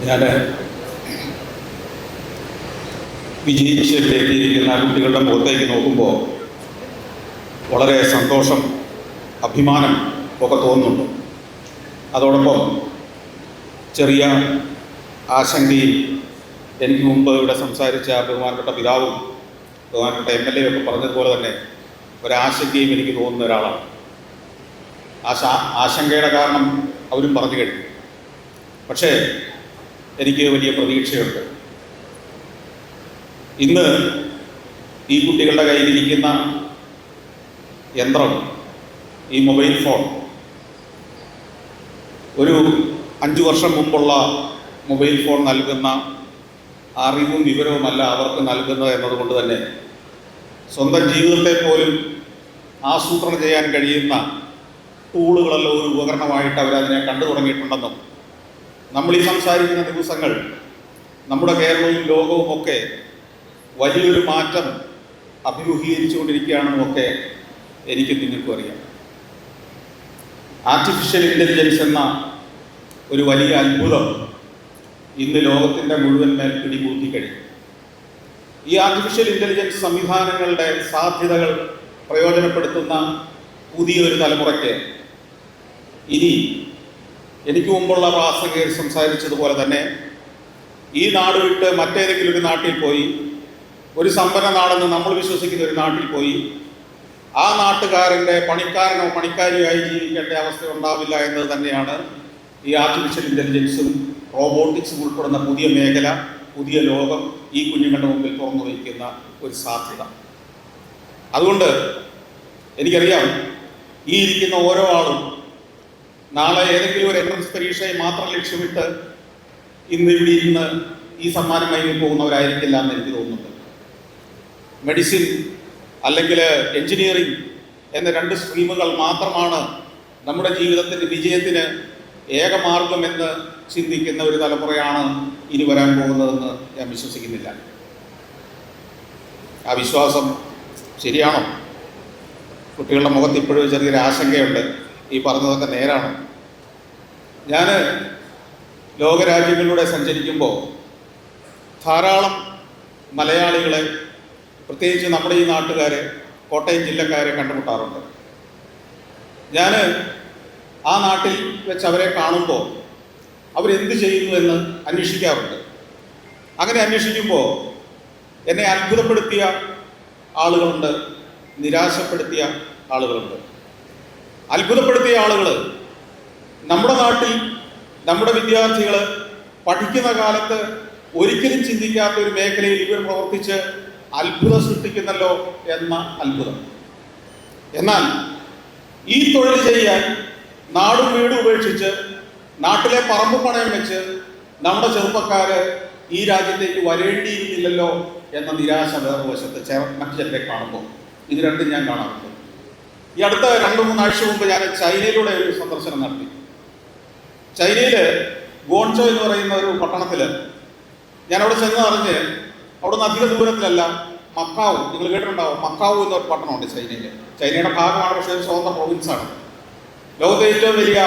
ഞാൻ വിജയിച്ചിലേക്ക് ഇരിക്കുന്ന കുട്ടികളുടെ മുഖത്തേക്ക് നോക്കുമ്പോൾ വളരെ സന്തോഷം, അഭിമാനം ഒക്കെ തോന്നുന്നുണ്ട്. അതോടൊപ്പം ചെറിയ ആശങ്കയും, എനിക്ക് മുമ്പ് ഇവിടെ സംസാരിച്ച ബഹുമാനപ്പെട്ട പിതാവും ബഹുമാനപ്പെട്ട MLA ഒക്കെ പറഞ്ഞതുപോലെ തന്നെ ഒരാശങ്കയും എനിക്ക് തോന്നുന്ന ഒരാളാണ്. ആശങ്കയുടെ കാരണം അവരും പറഞ്ഞു കഴിഞ്ഞു. പക്ഷേ എനിക്ക് വലിയ പ്രതീക്ഷയുണ്ട്. ഇന്ന് ഈ കുട്ടികളുടെ കയ്യിലിരിക്കുന്ന യന്ത്രം, ഈ മൊബൈൽ ഫോൺ, ഒരു 5 വർഷം മുമ്പുള്ള മൊബൈൽ ഫോൺ നൽകുന്ന അറിവും വിവരവുമല്ല അവർക്ക് നൽകുന്നത് എന്നതുകൊണ്ട് തന്നെ സ്വന്തം ജീവിതത്തെ പോലും ആസൂത്രണം ചെയ്യാൻ കഴിയുന്ന ടൂളുകളെല്ലാം ഒരു ഉപകരണമായിട്ട് അവരതിനെ കണ്ടു തുടങ്ങിയിട്ടുണ്ടെന്നും, നമ്മൾ ഈ സംസാരിക്കുന്ന ദിവസങ്ങൾ നമ്മുടെ കേരളവും ലോകവും ഒക്കെ വലിയൊരു മാറ്റം അഭിമുഖീകരിച്ചുകൊണ്ടിരിക്കുകയാണെന്നുമൊക്കെ എനിക്ക് നിങ്ങൾക്കും അറിയാം. ആർട്ടിഫിഷ്യൽ ഇൻ്റലിജൻസ് എന്ന ഒരു വലിയ അത്ഭുതം ഇന്ന് ലോകത്തിൻ്റെ മുഴുവൻ മേൽ പിടികൂട്ടി കഴിഞ്ഞു. ഈ ആർട്ടിഫിഷ്യൽ ഇൻ്റലിജൻസ് സംവിധാനങ്ങളുടെ സാധ്യതകൾ പ്രയോജനപ്പെടുത്തുന്ന പുതിയൊരു തലമുറയ്ക്ക് ഇനി എനിക്ക് മുമ്പുള്ള പ്രാസംഗികർ സംസാരിച്ചതുപോലെ തന്നെ ഈ നാട് വിട്ട് മറ്റേതെങ്കിലും ഒരു നാട്ടിൽ പോയി, ഒരു സമ്പന്ന നാടെന്ന് നമ്മൾ വിശ്വസിക്കുന്ന ഒരു നാട്ടിൽ പോയി ആ നാട്ടുകാരൻ്റെ പണിക്കാരനോ പണിക്കാരിയായി ജീവിക്കേണ്ട അവസ്ഥ ഉണ്ടാവില്ല എന്നത് തന്നെയാണ് ഈ ആർട്ടിഫിഷ്യൽ ഇൻ്റലിജൻസും റോബോട്ടിക്സും ഉൾപ്പെടുന്ന പുതിയ മേഖല, പുതിയ ലോകം ഈ കുഞ്ഞുങ്ങളുടെ മുമ്പിൽ തുറന്നു വയ്ക്കുന്ന ഒരു സാധ്യത. അതുകൊണ്ട് എനിക്കറിയാം, ഈ ഇരിക്കുന്ന ഓരോ ആളും നാളെ ഏതെങ്കിലും ഒരു എൻട്രൻസ് പരീക്ഷയെ മാത്രം ലക്ഷ്യമിട്ട് ഇന്ന് ഇവിടെ ഇരുന്ന് ഈ സമ്മാനം വാങ്ങി പോകുന്നവരായിരിക്കില്ല എന്ന് എനിക്ക് തോന്നുന്നുണ്ട്. മെഡിസിൻ അല്ലെങ്കിൽ എഞ്ചിനീയറിംഗ് എന്ന 2 സ്ട്രീമുകൾ മാത്രമാണ് നമ്മുടെ ജീവിതത്തിൻ്റെ വിജയത്തിന് ഏകമാർഗമെന്ന് ചിന്തിക്കുന്ന ഒരു തലമുറയാണ് ഇനി വരാൻ പോകുന്നതെന്ന് ഞാൻ വിശ്വസിക്കുന്നില്ല. ആ വിശ്വാസം ശരിയാണോ? കുട്ടികളുടെ മുഖത്ത് ഇപ്പോഴും ചെറിയൊരു ആശങ്കയുണ്ട്. ഈ പറഞ്ഞതൊക്കെ നേരാണ്. ഞാൻ ലോകരാജ്യങ്ങളിലൂടെ സഞ്ചരിക്കുമ്പോൾ ധാരാളം മലയാളികളെ, പ്രത്യേകിച്ച് നമ്മുടെ ഈ നാട്ടുകാരെ, കോട്ടയം ജില്ലക്കാരെ കണ്ടുമുട്ടാറുണ്ട്. ഞാൻ ആ നാട്ടിൽ വെച്ച് അവരെ കാണുമ്പോൾ അവരെന്ത് ചെയ്യുന്നു എന്ന് അന്വേഷിക്കാറുണ്ട്. അങ്ങനെ അന്വേഷിക്കുമ്പോൾ എന്നെ അത്ഭുതപ്പെടുത്തിയ ആളുകളുണ്ട്, നിരാശപ്പെടുത്തിയ ആളുകളുണ്ട്. അത്ഭുതപ്പെടുത്തിയ ആളുകൾ, നമ്മുടെ നാട്ടിൽ നമ്മുടെ വിദ്യാർത്ഥികൾ പഠിക്കുന്ന കാലത്ത് ഒരിക്കലും ചിന്തിക്കാത്ത ഒരു മേഖലയിൽ ഇവർ പ്രവർത്തിച്ച് അത്ഭുതം സൃഷ്ടിക്കുന്നല്ലോ എന്ന അത്ഭുതം. എന്നാൽ ഈ തൊഴിൽ ചെയ്യാൻ നാടും വീടും ഉപേക്ഷിച്ച് നാട്ടിലെ പറമ്പ് പണയം വെച്ച് നമ്മുടെ ചെറുപ്പക്കാർ ഈ രാജ്യത്തേക്ക് വരേണ്ടിയിരുന്നില്ലല്ലോ എന്ന നിരാശ വേറൊരുവശത്ത് മറ്റു ചിലരെ കാണുമ്പോൾ ഇത് രണ്ടും ഞാൻ കാണാറുണ്ട്. ഈ അടുത്ത 2-3 ആഴ്ച മുമ്പ് ഞാൻ ചൈനയിലൂടെ ഒരു സന്ദർശനം നടത്തി. ചൈനയിൽ ഗോൺചോ എന്ന് പറയുന്ന ഒരു പട്ടണത്തിൽ ഞാൻ അവിടെ ചെന്ന് അറിഞ്ഞ്, അവിടെ നിന്ന് അധിക ദൂരത്തിലല്ല, മക്കാവു, നിങ്ങൾ കേട്ടിട്ടുണ്ടാവും, മക്കാവു എന്നൊരു പട്ടണമുണ്ട് ചൈനയിൽ. ചൈനയുടെ ഭാഗമാണ്, പക്ഷേ ഒരു സ്വതന്ത്ര പ്രൊവിൻസാണ്. ലോകത്തെ ഏറ്റവും വലിയ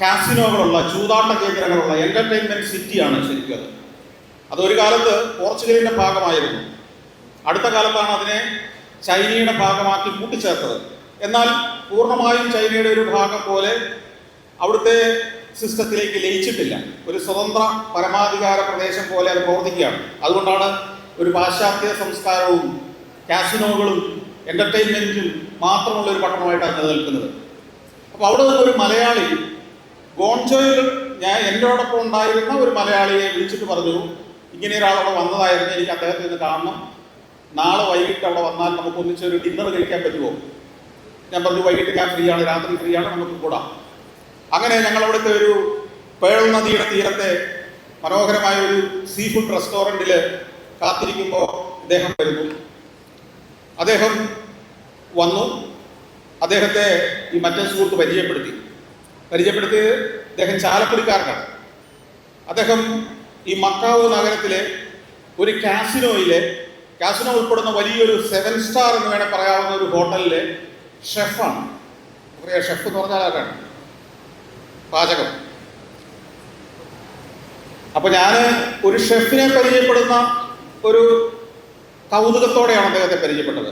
കാസിനോകളുള്ള, ചൂതാട്ട കേന്ദ്രങ്ങളുള്ള എൻ്റർടൈൻമെൻറ്റ് സിറ്റിയാണ് ശരിക്കും. അതൊരു കാലത്ത് പോർച്ചുഗലിൻ്റെ ഭാഗമായിരുന്നു. അടുത്ത കാലത്താണ് അതിനെ ചൈനയുടെ ഭാഗമാക്കി കൂട്ടിച്ചേർത്തത്. എന്നാൽ പൂർണ്ണമായും ചൈനയുടെ ഒരു ഭാഗം പോലെ അവിടുത്തെ സിസ്റ്റത്തിലേക്ക് ലയിച്ചിട്ടില്ല. ഒരു സ്വതന്ത്ര പരമാധികാര പ്രദേശം പോലെ അത് പ്രവർത്തിക്കുകയാണ്. അതുകൊണ്ടാണ് ഒരു പാശ്ചാത്യ സംസ്കാരവും കാസിനോകളും എൻ്റർടൈൻമെൻറ്റും മാത്രമുള്ള ഒരു പട്ടണമായിട്ടാണ് നിലനിൽക്കുന്നത്. അപ്പോൾ അവിടെ നിന്നൊരു മലയാളി ഗോൺചോയിൽ, എന്നോടൊപ്പം ഉണ്ടായിരുന്ന ഒരു മലയാളിയെ വിളിച്ചിട്ട് പറഞ്ഞു, ഇങ്ങനെ ഒരാളവിടെ വന്നതായിരുന്നു, എനിക്ക് അദ്ദേഹത്തെ ഒന്ന് കാണണം, നാളെ വൈകിട്ട് അവിടെ വന്നാൽ നമുക്ക് ഒന്നിച്ചൊരു ഡിന്നർ കഴിക്കാൻ പറ്റുമോ? ഞാൻ പറഞ്ഞു, വൈകിട്ട് ഞാൻ ഫ്രീ ആണ്, രാത്രി ഫ്രീ ആണ്, നമുക്ക് കൂടാം. അങ്ങനെ ഞങ്ങളവിടുത്തെ ഒരു പേൾ നദിയുടെ തീരത്തെ മനോഹരമായ ഒരു സീ ഫുഡ് റെസ്റ്റോറൻറ്റിൽ കാത്തിരിക്കുമ്പോൾ അദ്ദേഹം വരുന്നു. അദ്ദേഹം വന്നു. അദ്ദേഹത്തെ ഈ മറ്റേ സുഹൃത്ത് പരിചയപ്പെടുത്തി. അദ്ദേഹം ചാലക്കുടിക്കാരനാണ്. അദ്ദേഹം ഈ മക്കാവു നഗരത്തിലെ ഒരു കാസിനോ ഉൾപ്പെടുന്ന വലിയൊരു 7 സ്റ്റാർ എന്ന് വേണേൽ പറയാവുന്ന ഒരു ഹോട്ടലിലെ ഷെഫാണ്. പറയാ, ഷെഫ് എന്ന് പറഞ്ഞാൽ ആരാണ്? പാചകം. അപ്പോൾ ഞാൻ ഒരു ഷെഫിനെ പരിചയപ്പെടുന്ന ഒരു കൗതുകത്തോടെയാണ് അദ്ദേഹത്തെ പരിചയപ്പെട്ടത്.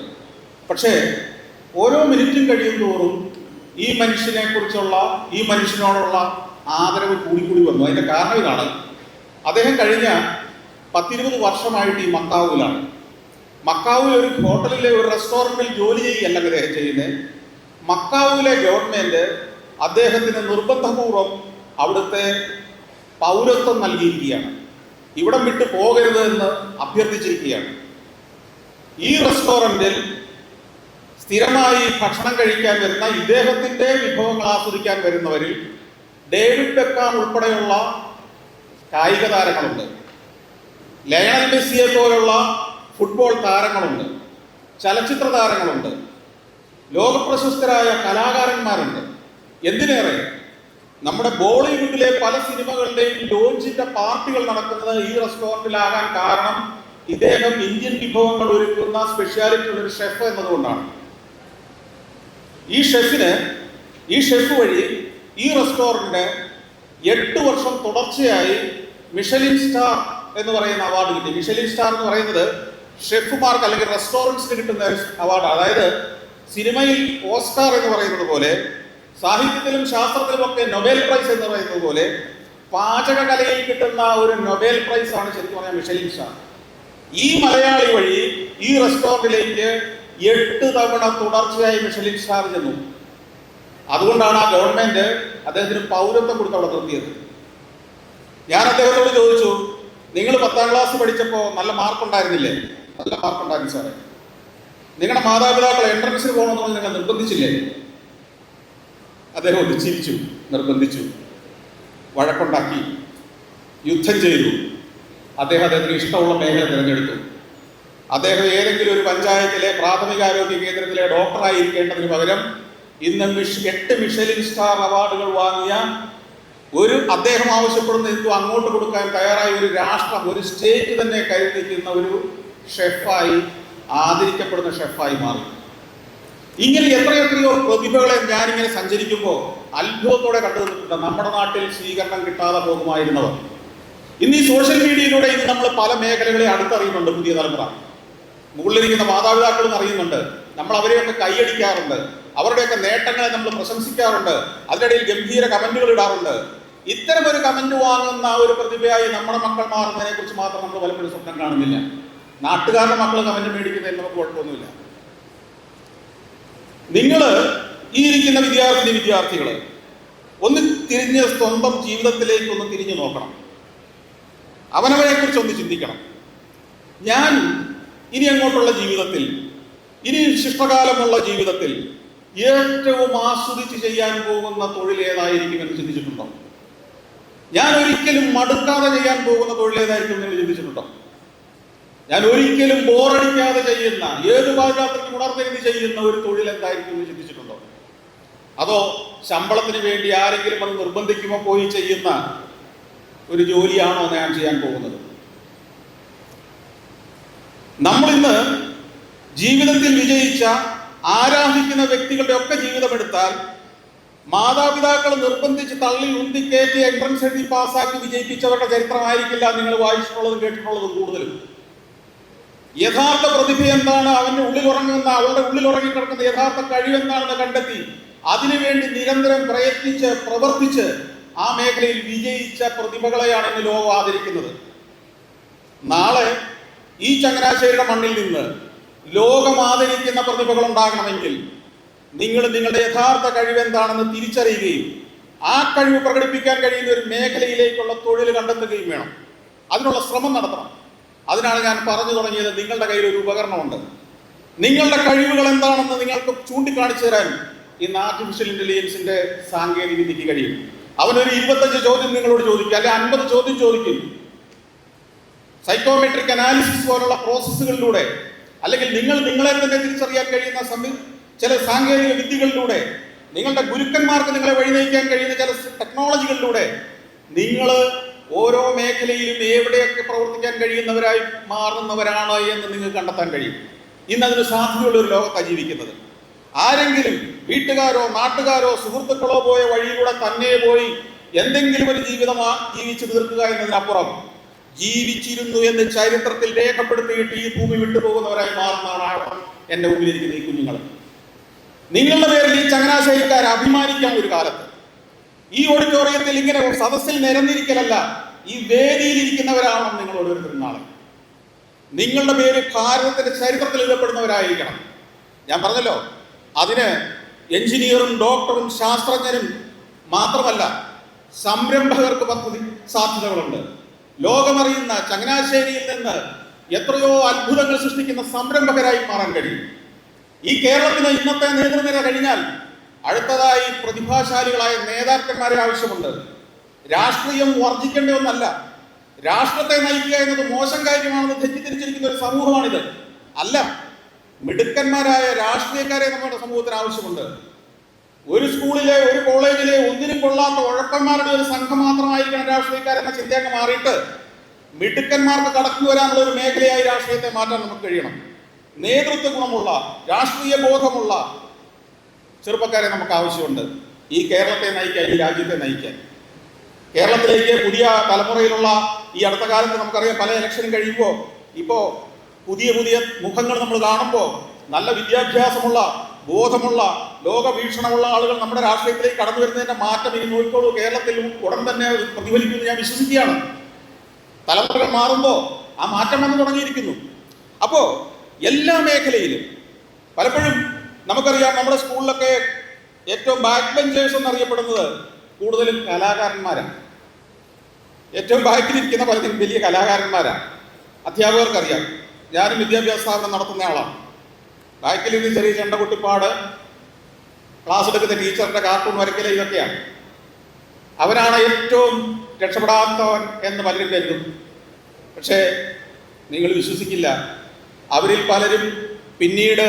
പക്ഷേ ഓരോ മിനിറ്റും കഴിയും തോറും ഈ മനുഷ്യനോടുള്ള ആദരവ് കൂടിക്കൂടി വന്നു. അതിൻ്റെ കാരണം ഇതാണ്. അദ്ദേഹം കഴിഞ്ഞ 10-20 വർഷമായിട്ട് ഈ മക്കാവുവിലാണ്. മക്കാവുവിൽ ഒരു ഹോട്ടലിലെ ഒരു റെസ്റ്റോറൻറ്റിൽ ജോലി ചെയ്യല്ല അദ്ദേഹം ചെയ്യുന്നത്. മക്കാവുവിലെ ഗവൺമെൻറ് അദ്ദേഹത്തിന് നിർബന്ധപൂർവം അവിടുത്തെ പൗരത്വം നൽകിയിരിക്കുകയാണ്. ഇവിടം വിട്ട് പോകരുത് എന്ന് അഭ്യർത്ഥിച്ചിരിക്കുകയാണ്. ഈ റെസ്റ്റോറൻറ്റിൽ സ്ഥിരമായി ഭക്ഷണം കഴിക്കാൻ വരുന്ന, ഇദ്ദേഹത്തിൻ്റെ വിഭവങ്ങൾ ആസ്വദിക്കാൻ വരുന്നവരിൽ ഡേവിഡ് ബെക്കാം ഉൾപ്പെടെയുള്ള കായിക താരങ്ങളുണ്ട്, ലയണൽ മെസ്സിയെ പോലുള്ള ഫുട്ബോൾ താരങ്ങളുണ്ട്, ചലച്ചിത്ര താരങ്ങളുണ്ട്, ലോകപ്രശസ്തരായ കലാകാരന്മാരുണ്ട്. എന്തിനേറെ നമ്മുടെ ബോളിവുഡിലെ പല സിനിമകളുടെയും ലോഞ്ചിന്റെ പാർട്ടികൾ നടക്കുന്നത് ഈ റെസ്റ്റോറൻറ്റിലാകാൻ കാരണം ഇദ്ദേഹം ഇന്ത്യൻ വിഭവങ്ങൾ ഒരുക്കുന്ന സ്പെഷ്യാലിറ്റി ഉള്ളൊരു ഷെഫ് എന്നതുകൊണ്ടാണ്. ഈ ഷെഫ് വഴി ഈ റെസ്റ്റോറൻറ്റിന് 8 വർഷം തുടർച്ചയായി മിഷലിൻ സ്റ്റാർ എന്ന് പറയുന്ന അവാർഡ് കിട്ടി. മിഷലിൻ സ്റ്റാർ എന്ന് പറയുന്നത് ഷെഫുമാർക്ക് അല്ലെങ്കിൽ റെസ്റ്റോറൻറ്റ്സിന് കിട്ടുന്ന അവാർഡ്. അതായത് സിനിമയിൽ ഓസ്കാർ എന്ന് പറയുന്നത് പോലെ, സാഹിത്യത്തിലും ശാസ്ത്രത്തിലുമൊക്കെ നൊബേൽ പ്രൈസ് എന്ന് പറയുന്നത് പോലെ, പാചകകലയിൽ കിട്ടുന്ന ഒരു നൊബേൽ പ്രൈസ് ആണ് ശരിക്കും പറഞ്ഞാൽ മിഷലിൻ സ്റ്റാർ. ഈ മലയാളി വഴി ഈ റെസ്റ്റോറൻറ്റിലേക്ക് 8 തവണ തുടർച്ചയായി മിഷലിൻ സ്റ്റാർ ചെന്നു. അതുകൊണ്ടാണ് ആ ഗവൺമെന്റ് അദ്ദേഹത്തിന് പൗരത്വം കൊടുത്ത് അവിടെ നിർത്തിയത്. ഞാൻ അദ്ദേഹത്തോട് ചോദിച്ചു, നിങ്ങൾ 10ാം ക്ലാസ് പഠിച്ചപ്പോൾ നല്ല മാർക്കുണ്ടായിരുന്നില്ലേ? നല്ല മാർക്കുണ്ടായിരുന്നു സാറേ. നിങ്ങളുടെ മാതാപിതാക്കൾ എൻട്രൻസിന് പോകണമെന്ന് നിങ്ങൾ നിർബന്ധിച്ചില്ലേ? അദ്ദേഹം ഒന്ന് ചിരിച്ചു, നിർബന്ധിച്ചു, വഴക്കുണ്ടാക്കി, യുദ്ധം ചെയ്തു. അദ്ദേഹത്തിന് ഇഷ്ടമുള്ള മേഖല തിരഞ്ഞെടുത്തു. അദ്ദേഹം ഏതെങ്കിലും ഒരു പഞ്ചായത്തിലെ പ്രാഥമികാരോഗ്യ കേന്ദ്രത്തിലെ ഡോക്ടറായിരിക്കേണ്ടതിന് പകരം ഇന്ന് 8 മിഷലിൻ സ്റ്റാർ അവാർഡുകൾ വാങ്ങിയ അദ്ദേഹം ആവശ്യപ്പെടുന്ന എന്തും അങ്ങോട്ട് കൊടുക്കാൻ തയ്യാറായ ഒരു രാഷ്ട്രം, ഒരു സ്റ്റേറ്റ് തന്നെ കരുതിക്കുന്ന ഒരു ഷെഫായി, ആദരിക്കപ്പെടുന്ന ഷെഫായി മാറി. ഇങ്ങനെ എത്രയെത്രയോ പ്രതിഭകളെ ഞാനിങ്ങനെ സഞ്ചരിക്കുമ്പോൾ അത്ഭുതത്തോടെ കണ്ടു നിന്നിട്ടുണ്ട്. നമ്മുടെ നാട്ടിൽ സ്വീകരണം കിട്ടാതെ പോകുമായിരുന്നവർ ഇന്ന് ഈ സോഷ്യൽ മീഡിയയിലൂടെ ഇന്ന് നമ്മൾ പല മേഖലകളെ അടുത്തറിയുന്നുണ്ട്. പുതിയ തലമുറ മുകളിലിരിക്കുന്ന മാതാപിതാക്കളും അറിയുന്നുണ്ട്. നമ്മൾ അവരെയൊക്കെ കൈയടിക്കാറുണ്ട്, അവരുടെയൊക്കെ നേട്ടങ്ങളെ നമ്മൾ പ്രശംസിക്കാറുണ്ട്, അതിനിടയിൽ ഗംഭീര കമന്റുകൾ ഇടാറുണ്ട്. ഇത്തരമൊരു കമന്റ് വാങ്ങുന്ന ഒരു പ്രതിഭയായി നമ്മുടെ മക്കൾ മാറുന്നതിനെ കുറിച്ച് മാത്രം നമ്മൾ പലപ്പോഴും സ്വപ്നം കാണുന്നില്ല. നാട്ടുകാരുടെ മക്കൾ കമന്റ് മേടിക്കുന്നതിന് നമുക്ക് കുഴപ്പമൊന്നുമില്ല. നിങ്ങൾ ഈ ഇരിക്കുന്ന വിദ്യാർത്ഥികൾ ഒന്ന് തിരിഞ്ഞ് സ്വന്തം ജീവിതത്തിലേക്ക് ഒന്ന് തിരിഞ്ഞു നോക്കണം. അവനവനെ കുറിച്ച് ഒന്ന് ചിന്തിക്കണം. ഞാൻ ഇനി അങ്ങോട്ടുള്ള ജീവിതത്തിൽ, ഇനി ശിഷ്ടകാലമുള്ള ജീവിതത്തിൽ ഏറ്റവും ആസ്വദിച്ച് ചെയ്യാൻ പോകുന്ന തൊഴിൽ ഏതായിരിക്കും എന്ന് ചിന്തിച്ചിട്ടുണ്ടോ? ഞാൻ ഒരിക്കലും മടുക്കാതെ ചെയ്യാൻ പോകുന്ന തൊഴിൽ ഏതായിരിക്കും എന്ന് ചിന്തിച്ചിട്ടുണ്ടോ? ഞാൻ ഒരിക്കലും ബോറടിക്കാതെ ചെയ്യുന്ന, ഏത് പാതിരാത്രിക്ക് ഉണർന്നിരുന്ന് ചെയ്യുന്ന ഒരു തൊഴിൽ എന്തായിരിക്കും എന്ന് ചിന്തിച്ചിട്ടുണ്ടോ? അതോ ശമ്പളത്തിന് വേണ്ടി ആരെങ്കിലും അത് നിർബന്ധിക്കുമ്പോൾ പോയി ചെയ്യുന്ന ഒരു ജോലിയാണോ ഞാൻ ചെയ്യാൻ പോകുന്നത്? നമ്മളിന്ന് ജീവിതത്തിൽ വിജയിച്ച, ആരാധിക്കുന്ന വ്യക്തികളുടെ ഒക്കെ ജീവിതമെടുത്താൽ മാതാപിതാക്കൾ നിർബന്ധിച്ച് തള്ളി ഉന്തിക്കയറ്റി എൻട്രൻസ് എഴുതി പാസ്സാക്കി വിജയിപ്പിച്ചവരുടെ ചരിത്രമായിരിക്കില്ല നിങ്ങൾ വായിച്ചിട്ടുള്ളതും കേട്ടിട്ടുള്ളതും കൂടുതലും. യഥാർത്ഥ പ്രതിഭ എന്താണ്, അവരുടെ ഉള്ളിൽ ഉറങ്ങിക്കിടക്കുന്ന യഥാർത്ഥ കഴിവെന്താണെന്ന് കണ്ടെത്തി അതിനുവേണ്ടി നിരന്തരം പ്രയത്നിച്ച് പ്രവർത്തിച്ച് ആ മേഖലയിൽ വിജയിച്ച പ്രതിഭകളെയാണ് ഇന്ന് ലോകം ആദരിക്കുന്നത്. നാളെ ഈ ചങ്ങനാശ്ശേരിയുടെ മണ്ണിൽ നിന്ന് ലോകം ആദരിക്കുന്ന പ്രതിഭകൾ ഉണ്ടാകണമെങ്കിൽ നിങ്ങൾ നിങ്ങളുടെ യഥാർത്ഥ കഴിവ് എന്താണെന്ന് തിരിച്ചറിയുകയും ആ കഴിവ് പ്രകടിപ്പിക്കാൻ കഴിയുന്ന ഒരു മേഖലയിലേക്കുള്ള തൊഴിൽ കണ്ടെത്തുകയും വേണം. അതിനുള്ള ശ്രമം നടത്തണം. അതിനാണ് ഞാൻ പറഞ്ഞു തുടങ്ങിയത്, നിങ്ങളുടെ കയ്യിൽ ഒരു ഉപകരണമുണ്ട്. നിങ്ങളുടെ കഴിവുകൾ എന്താണെന്ന് നിങ്ങൾക്ക് ചൂണ്ടിക്കാണിച്ചു തരാൻ ഇന്ന് ആർട്ടിഫിഷ്യൽ ഇന്റലിജൻസിന്റെ സാങ്കേതിക വിദ്യക്ക് കഴിയും. അവനൊരു 25 ചോദ്യം നിങ്ങളോട് ചോദിക്കും, അല്ലെ 50 ചോദ്യം ചോദിക്കും. സൈക്കോമെട്രിക് അനാലിസിസ് പോലുള്ള പ്രോസസ്സുകളിലൂടെ, അല്ലെങ്കിൽ നിങ്ങളെ തന്നെ തിരിച്ചറിയാൻ കഴിയുന്ന ചില സാങ്കേതിക വിദ്യകളിലൂടെ, നിങ്ങളുടെ ഗുരുക്കന്മാർക്ക് നിങ്ങളെ വഴി നയിക്കാൻ കഴിയുന്ന ചില ടെക്നോളജികളിലൂടെ നിങ്ങൾ ഓരോ മേഖലയിലും എവിടെയൊക്കെ പ്രവർത്തിക്കാൻ കഴിയുന്നവരായി മാറുന്നവരാണ് എന്ന് നിങ്ങൾക്ക് കണ്ടെത്താൻ കഴിയും. ഇന്ന് അതിന് സാധ്യതയുള്ള ഒരു ലോകത്താണ് ജീവിക്കുന്നത്. ആരെങ്കിലും വീട്ടുകാരോ നാട്ടുകാരോ സുഹൃത്തുക്കളോ പോയ വഴിയിലൂടെ തന്നെ പോയി എന്തെങ്കിലും ഒരു ജീവിച്ചു തീർക്കുക എന്നതിനപ്പുറം ജീവിച്ചിരുന്നു എന്ന് ചരിത്രത്തിൽ രേഖപ്പെടുത്തിയിട്ട് ഈ ഭൂമി വിട്ടുപോകുന്നവരായി മാറുന്നതാണ് എൻ്റെ മുമ്പിലിരിക്കുന്ന ഈ കുഞ്ഞുങ്ങൾ. നിങ്ങളുടെ പേരിൽ ഈ ചങ്ങനാശ്ശേരിക്കാർ അഭിമാനിക്കാൻ ഒരു കാലത്ത് ഈ ഓഡിറ്റോറിയത്തിൽ ഇങ്ങനെ സദസ്സിൽ നിരന്നിരിക്കലല്ല, ഈ വേദിയിലിരിക്കുന്നവരാണോ നിങ്ങൾ ഓരോരുത്തരും നാളെ. നിങ്ങളുടെ പേര് ഭാരതത്തിന്റെ ചരിത്രത്തിൽ എഴുതപ്പെടുന്നവരായിരിക്കണം. ഞാൻ പറഞ്ഞല്ലോ, അതിന് എഞ്ചിനീയറും ഡോക്ടറും ശാസ്ത്രജ്ഞരും മാത്രമല്ല, സംരംഭകർക്ക് പദ്ധതി സാധ്യതകളുണ്ട്. ലോകമറിയുന്ന ചങ്ങനാശ്ശേരിയിൽ നിന്ന് എത്രയോ അത്ഭുതങ്ങൾ സൃഷ്ടിക്കുന്ന സംരംഭകരായി മാറാൻ കഴിയും. ഈ കേരളത്തിന് ഇന്നത്തെ നേതൃനിര കഴിഞ്ഞാൽ അടുത്തതായി പ്രതിഭാശാലികളായ നേതാക്കന്മാരെ ആവശ്യമുണ്ട്. രാഷ്ട്രീയം വർജിക്കേണ്ട ഒന്നല്ല. രാഷ്ട്രത്തെ നയിക്കുക എന്നത് മോശം കാര്യമാണെന്ന് തെറ്റിദ്ധരിച്ചിരിക്കുന്ന ഒരു സമൂഹമാണിത്. അല്ല, മിടുക്കന്മാരായ രാഷ്ട്രീയക്കാരെ നമ്മുടെ സമൂഹത്തിന് ആവശ്യമുണ്ട്. ഒരു സ്കൂളിലെ, ഒരു കോളേജിലെ ഒന്നിനും കൊള്ളാത്ത ഉഴപ്പന്മാരുടെ ഒരു സംഘം മാത്രമായിരിക്കണം രാഷ്ട്രീയക്കാരെന്ന ചിന്തയൊക്കെ മാറിയിട്ട് മിടുക്കന്മാർക്ക് കടന്നു വരാനുള്ള ഒരു മേഖലയായി രാഷ്ട്രീയത്തെ മാറ്റാൻ നമുക്ക് കഴിയണം. നേതൃത്വ ഗുണമുള്ള, രാഷ്ട്രീയ ബോധമുള്ള ചെറുപ്പക്കാരെ നമുക്ക് ആവശ്യമുണ്ട് ഈ കേരളത്തെ നയിക്കാൻ, ഈ രാജ്യത്തെ നയിക്കാൻ. കേരളത്തിലേക്ക് പുതിയ തലമുറയിലുള്ള ഈ അടുത്ത കാലത്ത് നമുക്കറിയാം, പല ഇലക്ഷനും കഴിയുമ്പോൾ ഇപ്പോൾ പുതിയ പുതിയ മുഖങ്ങൾ നമ്മൾ കാണുമ്പോൾ നല്ല വിദ്യാഭ്യാസമുള്ള, ബോധമുള്ള, ലോകവീക്ഷണമുള്ള ആളുകൾ നമ്മുടെ രാഷ്ട്രീയത്തിലേക്ക് കടന്നു വരുന്നതിന്റെ മാറ്റം ഇനി നോക്കിക്കോളൂ, കേരളത്തിൽ ഉടൻ തന്നെ പ്രതിഫലിക്കുമെന്ന് ഞാൻ വിശ്വസിക്കുകയാണ്. തലമുറകൾ മാറുമ്പോൾ ആ മാറ്റം വന്നു തുടങ്ങിയിരിക്കുന്നു. അപ്പോൾ എല്ലാ മേഖലയിലും പലപ്പോഴും നമുക്കറിയാം, നമ്മുടെ സ്കൂളിലൊക്കെ ഏറ്റവും ബാക്ക് ബെഞ്ചേഴ്സ് എന്നറിയപ്പെടുന്നത് കൂടുതലും കലാകാരന്മാരാണ്. ഏറ്റവും ബാക്കിലിരിക്കുന്ന പലരും വലിയ കലാകാരന്മാരാണ്. അധ്യാപകർക്കറിയാം, ഞാനും വിദ്യാഭ്യാസ സ്ഥാപനം നടത്തുന്ന ആളാണ്. ബാക്കിലിരുന്ന് ചെറിയ ചെണ്ടകുട്ടിപ്പാട്, ക്ലാസ് എടുക്കുന്ന ടീച്ചറിന്റെ കാർട്ടൂൺ വരയ്ക്കൽ, ഇതൊക്കെയാണ്. അവനാണ് ഏറ്റവും രക്ഷപ്പെടാത്തവൻ എന്ന് പലരും കരുതും. പക്ഷേ നിങ്ങൾ വിശ്വസിക്കില്ല, അവരിൽ പലരും പിന്നീട്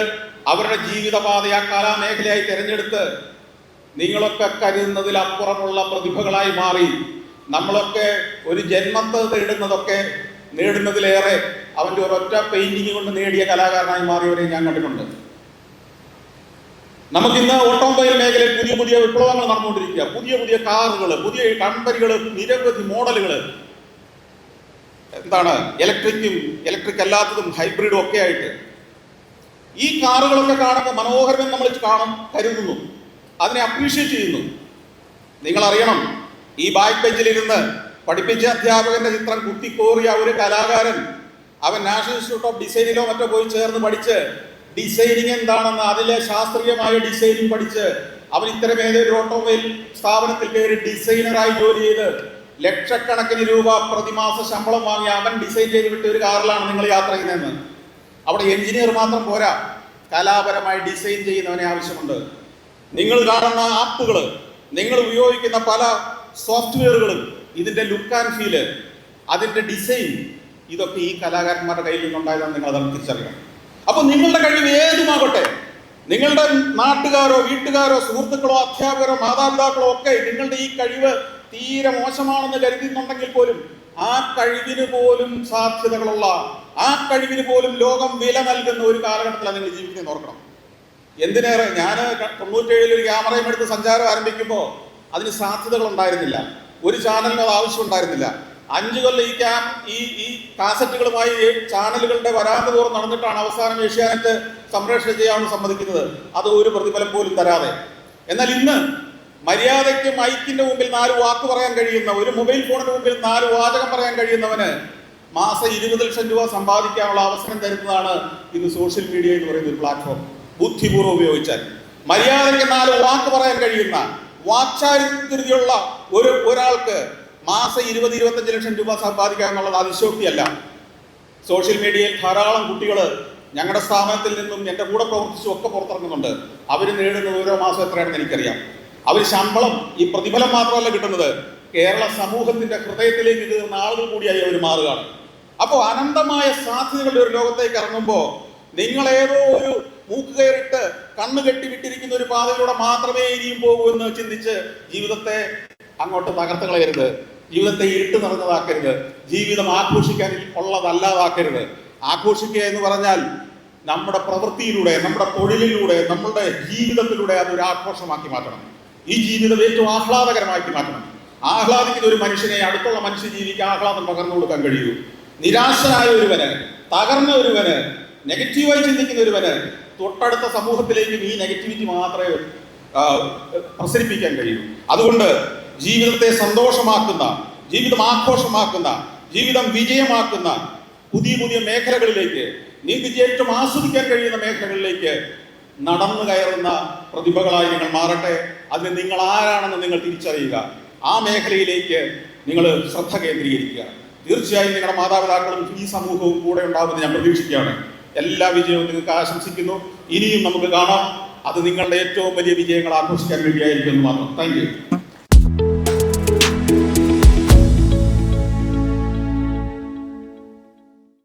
അവരുടെ ജീവിതപാതയെ ആ കലാമേഖലയായി തിരഞ്ഞെടുത്ത് നിങ്ങളൊക്കെ കരുതുന്നതിലപ്പുറമുള്ള പ്രതിഭകളായി മാറി. നമ്മളൊക്കെ ഒരു ജന്മത്തെ നേടുന്നതിലേറെ അവൻ്റെ ഒരൊറ്റ പെയിന്റിങ് കൊണ്ട് നേടിയ കലാകാരനായി മാറിയവരെ ഞാൻ കണ്ടിട്ടുണ്ട്. നമുക്കിന്ന് ഓട്ടോമൊബൈൽ മേഖലയിൽ പുതിയ പുതിയ വിപ്ലവങ്ങൾ നടന്നുകൊണ്ടിരിക്കുക. പുതിയ പുതിയ കാറുകൾ, പുതിയ കമ്പനികൾ, നിരവധി മോഡലുകൾ, ഇലക്ട്രിക് അല്ലാത്തതും ഹൈബ്രിഡും ഒക്കെ ആയിട്ട് ഈ കാറുകളൊക്കെ കാണുമ്പോൾ മനോഹരമെന്ന് നമ്മൾ കരുതുന്നു, അതിനെ അപ്രീഷിയേറ്റ് ചെയ്യുന്നു. നിങ്ങളറിയണം, ഈ ബാക്ക് ബെഞ്ചിലിരുന്ന് പഠിപ്പിച്ച അധ്യാപകന്റെ ചിത്രം കുത്തിക്കോറിയ ഒരു കലാകാരൻ, അവൻ നാഷണൽ ഇൻസ്റ്റിറ്റ്യൂട്ട് ഓഫ് ഡിസൈനിലോ മറ്റോ പോയി ചേർന്ന് പഠിച്ച് ഡിസൈനിങ് എന്താണെന്ന്, അതിലെ ശാസ്ത്രീയമായ ഡിസൈനിങ് പഠിച്ച് അവൻ ഇത്തരം ഏതൊരു ഓട്ടോമൊബൈൽ സ്ഥാപനത്തിൽ കയറി ഡിസൈനറായി ജോലി ചെയ്ത് ലക്ഷക്കണക്കിന് രൂപ പ്രതിമാസ ശമ്പളം വാങ്ങി അവൻ ഡിസൈൻ ചെയ്ത് വിട്ട ഒരു കാറിലാണ് നിങ്ങൾ യാത്ര ചെയ്യുന്നതെന്ന്. അവിടെ എഞ്ചിനീയർ മാത്രം പോരാ, കലാപരമായി ഡിസൈൻ ചെയ്യുന്നവനെ ആവശ്യമുണ്ട്. നിങ്ങൾ കാണുന്ന ആപ്പുകൾ, നിങ്ങൾ ഉപയോഗിക്കുന്ന പല സോഫ്റ്റ്വെയറുകളും, ഇതിന്റെ ലുക്ക് ആൻഡ് ഫീല്, അതിന്റെ ഡിസൈൻ, ഇതൊക്കെ ഈ കലാകാരന്മാരുടെ കയ്യിൽ നിന്നുണ്ടായതാണ്. നിങ്ങൾ അത് തിരിച്ചറിയണം. അപ്പൊ നിങ്ങളുടെ കഴിവ് ഏതുമാകട്ടെ, നിങ്ങളുടെ നാട്ടുകാരോ വീട്ടുകാരോ സുഹൃത്തുക്കളോ അധ്യാപകരോ മാതാപിതാക്കളോ ഒക്കെ നിങ്ങളുടെ ഈ കഴിവ് തീരെ മോശമാണെന്ന് കരുതുന്നുണ്ടെങ്കിൽ പോലും ആ കഴിവിന് പോലും സാധ്യതകളുള്ള, ആ കഴിവിന് പോലും ലോകം വില നൽകുന്ന ഒരു കാലഘട്ടത്തിലാണ് നിങ്ങൾ ജീവിക്കുന്നത് ഓർക്കണം. എന്തിനേറെ, ഞാൻ 97 ഒരു ക്യാമറയും എടുത്ത് സഞ്ചാരം ആരംഭിക്കുമ്പോൾ അതിന് സാധ്യതകൾ ഉണ്ടായിരുന്നില്ല, ഒരു ചാനലിനും അത് ആവശ്യം ഉണ്ടായിരുന്നില്ല. 5 കൊല്ലം ഈ കാസറ്റുകളുമായി ചാനലുകളുടെ വരാന്ത തോറും നടന്നിട്ടാണ് അവസാനം ഏഷ്യാനെറ്റ് സംപ്രേഷണം ചെയ്യാമെന്ന് സമ്മതിക്കുന്നത്, അത് ഒരു പ്രതിഫലം പോലും തരാതെ. എന്നാൽ ഇന്ന് മര്യാദയ്ക്ക് മൈക്കിന്റെ മുമ്പിൽ 4 വാക്ക് പറയാൻ കഴിയുന്ന, ഒരു മൊബൈൽ ഫോണിന് മുമ്പിൽ 4 വാചകം പറയാൻ കഴിയുന്നവന് മാസം 20 ലക്ഷം രൂപ സമ്പാദിക്കാനുള്ള അവസരം തരുന്നതാണ് ഇന്ന് സോഷ്യൽ മീഡിയ എന്ന് പറയുന്ന ഒരു പ്ലാറ്റ്ഫോം. ബുദ്ധിപൂർവ്വം ഉപയോഗിച്ചാൽ മര്യാദയ്ക്ക് 4 വാക്ക് പറയാൻ കഴിയുന്ന, വാക്ചാരിത്യുള്ള ഒരാൾക്ക് മാസം 20-25 ലക്ഷം രൂപ സമ്പാദിക്കുക എന്നുള്ളത് അതിശോക്തിയല്ല. സോഷ്യൽ മീഡിയയിൽ ധാരാളം കുട്ടികൾ ഞങ്ങളുടെ സ്ഥാപനത്തിൽ നിന്നും എൻ്റെ കൂടെ പ്രവർത്തിച്ചും ഒക്കെ പുറത്തിറങ്ങുന്നുണ്ട്. അവർ നേടുന്നത് ഓരോ മാസം എത്രയാണെന്ന് എനിക്കറിയാം. അവർ ശമ്പളം, ഈ പ്രതിഫലം മാത്രമല്ല കിട്ടുന്നത്, കേരള സമൂഹത്തിന്റെ ഹൃദയത്തിലേക്ക് കയറുന്ന ആളുകൾ കൂടിയായി അവർ മാറുകയാണ്. അപ്പോൾ അനന്തമായ സാധ്യതകളുടെ ഒരു ലോകത്തേക്ക് ഇറങ്ങുമ്പോൾ നിങ്ങൾ ഏതോ ഒരു മൂക്ക് കയറിട്ട് കണ്ണു കെട്ടി വിട്ടിരിക്കുന്ന ഒരു പാതയിലൂടെ മാത്രമേ ഇനിയും പോകൂ എന്ന് ചിന്തിച്ച് ജീവിതത്തെ അങ്ങോട്ട് തകർത്ത് കളയരുത്, ജീവിതത്തെ ഇരുട്ട് നിറഞ്ഞതാക്കരുത്, ജീവിതം ആഘോഷിക്കാൻ ഉള്ളതല്ലാതാക്കരുത്. ആഘോഷിക്കുക എന്ന് പറഞ്ഞാൽ നമ്മുടെ പ്രവൃത്തിയിലൂടെ, നമ്മുടെ തൊഴിലിലൂടെ, നമ്മുടെ ജീവിതത്തിലൂടെ അതൊരു ആഘോഷമാക്കി മാറ്റണം. ഈ ജീവിതം ഏറ്റവും ആഹ്ലാദകരമാക്കി മാറ്റണം. ആഹ്ലാദിക്കുന്ന ഒരു മനുഷ്യനെ അടുത്തുള്ള മനുഷ്യജീവിക്ക് ആഹ്ലാദം പകർന്നു കൊടുക്കാൻ കഴിയൂ. നിരാശനായ ഒരുവന്, തകർന്ന ഒരുവന്, നെഗറ്റീവായി ചിന്തിക്കുന്ന ഒരുവന് തൊട്ടടുത്ത സമൂഹത്തിലേക്കും ഈ നെഗറ്റിവിറ്റി മാത്രമേ പ്രസരിപ്പിക്കാൻ കഴിയൂ. അതുകൊണ്ട് ജീവിതത്തെ സന്തോഷമാക്കുന്ന, ജീവിതം ആഘോഷമാക്കുന്ന, ജീവിതം വിജയമാക്കുന്ന പുതിയ പുതിയ മേഖലകളിലേക്ക്, നിങ്ങൾക്ക് ഏറ്റവും ആസ്വദിക്കാൻ കഴിയുന്ന മേഖലകളിലേക്ക് നടന്നു കയറുന്ന പ്രതിഭകളായി നിങ്ങൾ മാറട്ടെ. അതിന് നിങ്ങൾ ആരാണെന്ന് നിങ്ങൾ തിരിച്ചറിയുക. ആ മേഖലയിലേക്ക് നിങ്ങൾ ശ്രദ്ധ കേന്ദ്രീകരിക്കുക. തീർച്ചയായും നിങ്ങളുടെ മാതാപിതാക്കളും ഈ സമൂഹവും കൂടെ ഉണ്ടാകുമെന്ന് ഞാൻ പ്രതീക്ഷിക്കുകയാണ്. എല്ലാ വിജയവും നിങ്ങൾക്ക് ആശംസിക്കുന്നു. ഇനിയും നമുക്ക് കാണാം. അത് നിങ്ങളുടെ ഏറ്റവും വലിയ വിജയങ്ങൾ ആഘോഷിക്കാൻ വേണ്ടിയായിരിക്കും എന്ന് മാത്രം. Thank you.